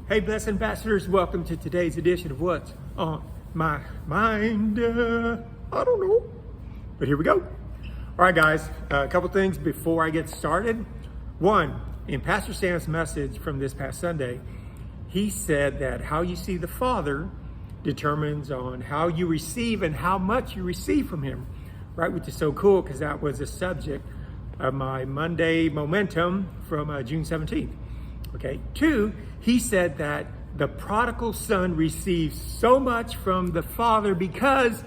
Hey, blessed ambassadors, welcome to today's edition of What's on My Mind. I don't know, but here we go. All right, guys, a couple things before I get started. One, in Pastor Sam's message from this past Sunday, he said that how you see the Father determines on how you receive and how much you receive from him, right? Which is so cool because that was the subject of my Monday momentum from June 17th. Okay. Two, he said that the prodigal son receives so much from the father because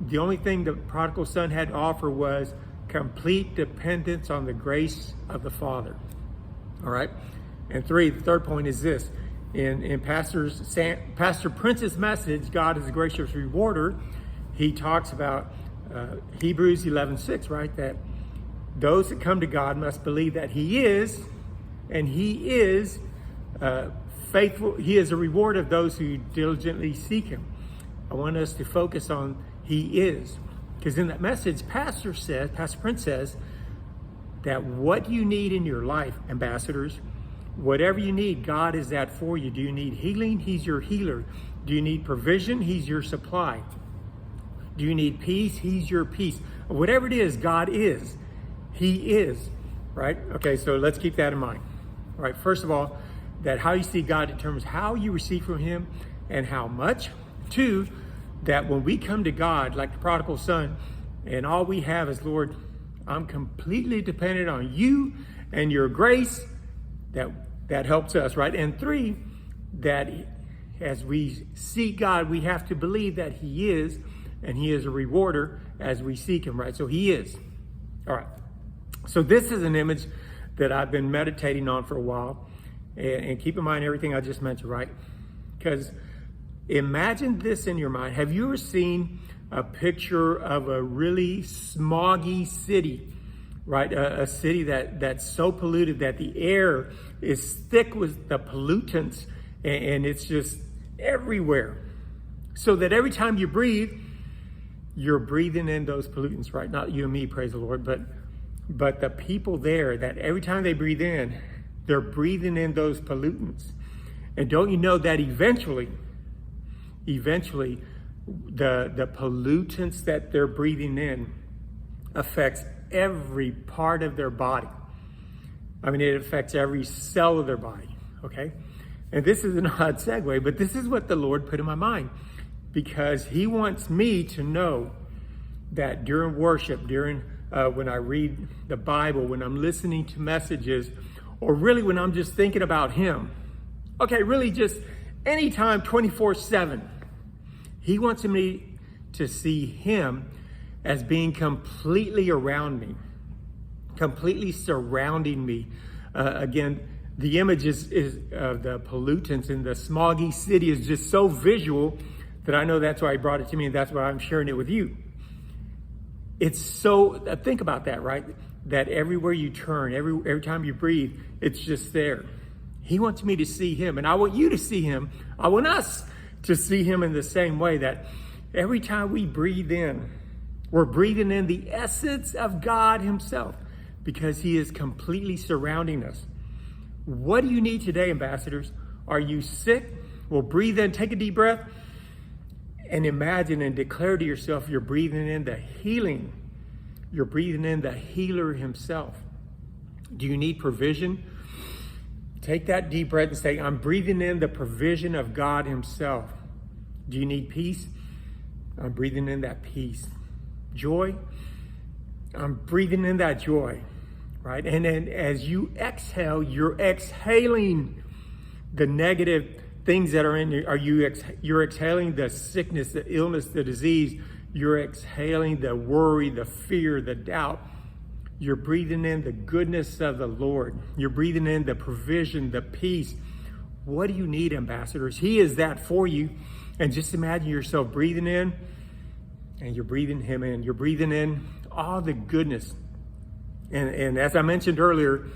the only thing the prodigal son had to offer was complete dependence on the grace of the father. All right. And three, the third point is this. In Pastor Prince's message, God is a gracious rewarder, he talks about Hebrews 11:6, right? That those that come to God must believe that he is, and he is faithful. He is a reward of those who diligently seek him. I want us to focus on he is. Because in that message, Pastor Prince says that what you need in your life, ambassadors, whatever you need, God is that for you. Do you need healing? He's your healer. Do you need provision? He's your supply. Do you need peace? He's your peace. Whatever it is, God is. He is, right? Okay, so let's keep that in mind. All right, first of all, that how you see God determines how you receive from him and how much. Two, that when we come to God, like the prodigal son, and all we have is, Lord, I'm completely dependent on you and your grace, that helps us, right? And three, that as we seek God, we have to believe that he is, and he is a rewarder as we seek him, right? So he is. All right. So this is an image that I've been meditating on for a while. And keep in mind everything I just mentioned, right? Because imagine this in your mind. Have you ever seen a picture of a really smoggy city, right? A city that's so polluted that the air is thick with the pollutants and it's just everywhere. So that every time you breathe, you're breathing in those pollutants, right? Not you and me, praise the Lord, but the people there, that every time they breathe in, they're breathing in those pollutants. And don't you know that eventually, the pollutants that they're breathing in affects every part of their body. I mean, it affects every cell of their body, okay? And this is an odd segue, but this is what the Lord put in my mind, because he wants me to know that during worship, when I read the Bible, when I'm listening to messages, or really when I'm just thinking about him, okay, really just anytime, 24/7, he wants me to see him as being completely around me, completely surrounding me. Again, the image is of the pollutants in the smoggy city is just so visual that I know that's why he brought it to me, and that's why I'm sharing it with you. It's so, think about that, right? That everywhere you turn, every time you breathe, it's just there. He wants me to see him, and I want you to see him. I want us to see him in the same way, that every time we breathe in, we're breathing in the essence of God himself, because he is completely surrounding us. What do you need today, ambassadors? Are you sick? Well, breathe in, take a deep breath, and imagine and declare to yourself you're breathing in the healing. You're breathing in the healer himself. Do you need provision? Take that deep breath and say, I'm breathing in the provision of God himself. Do you need peace? I'm breathing in that peace. Joy? I'm breathing in that joy, right? And then as you exhale, you're exhaling the negative things that are in you. You're exhaling the sickness, the illness, the disease. You're exhaling the worry, the fear, the doubt. You're breathing in the goodness of the Lord. You're breathing in the provision, the peace. What do you need, ambassadors? He is that for you. And just imagine yourself breathing in, and you're breathing him in. You're breathing in all the goodness. And as I mentioned earlier,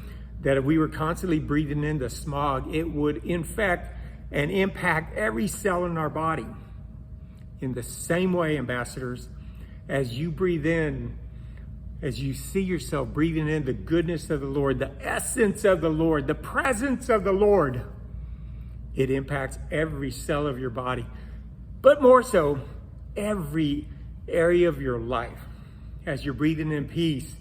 that if we were constantly breathing in the smog, it would infect and impact every cell in our body. In the same way, ambassadors, as you breathe in, as you see yourself breathing in the goodness of the Lord, the essence of the Lord, the presence of the Lord, It impacts every cell of your body, but more so, every area of your life. As you're breathing in peace,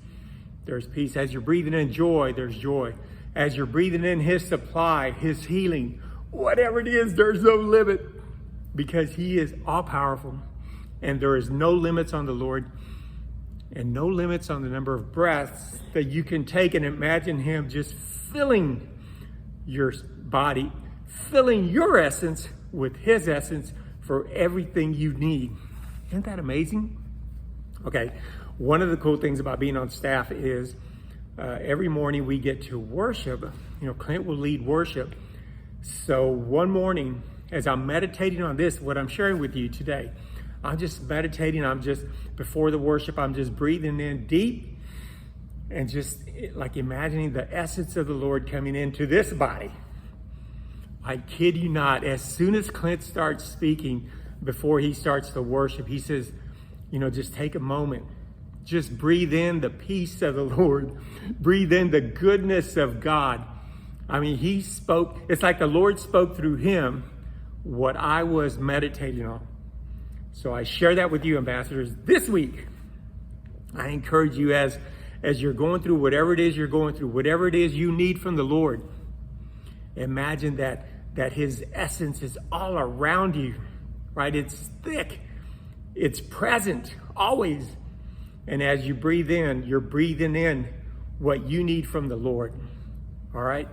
there's peace. As you're breathing in joy, there's joy. As you're breathing in his supply, his healing, whatever it is, there's no limit, because he is all powerful, and there is no limits on the Lord, and no limits on the number of breaths that you can take. And imagine him just filling your body, filling your essence with his essence for everything you need. Isn't that amazing? Okay, one of the cool things about being on staff is every morning we get to worship. Clint will lead worship. So one morning, as I'm meditating on this, what I'm sharing with you today, I'm just meditating. Before the worship, I'm just breathing in deep and just like imagining the essence of the Lord coming into this body. I kid you not, as soon as Clint starts speaking, before he starts the worship, he says, just take a moment. Just breathe in the peace of the Lord. Breathe in the goodness of God. I mean, he spoke, it's like the Lord spoke through him what I was meditating on. So I share that with you, ambassadors, this week. I encourage you as you're going through whatever it is you're going through, whatever it is you need from the Lord, imagine that his essence is all around you, right? It's thick, it's present, always. And as you breathe in, you're breathing in what you need from the Lord, all right?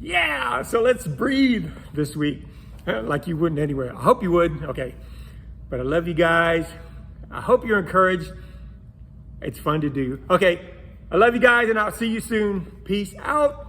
Yeah, so let's breathe this week like you wouldn't anywhere. I hope you would, okay. But I love you guys. I hope you're encouraged. It's fun to do. Okay, I love you guys, and I'll see you soon. Peace out.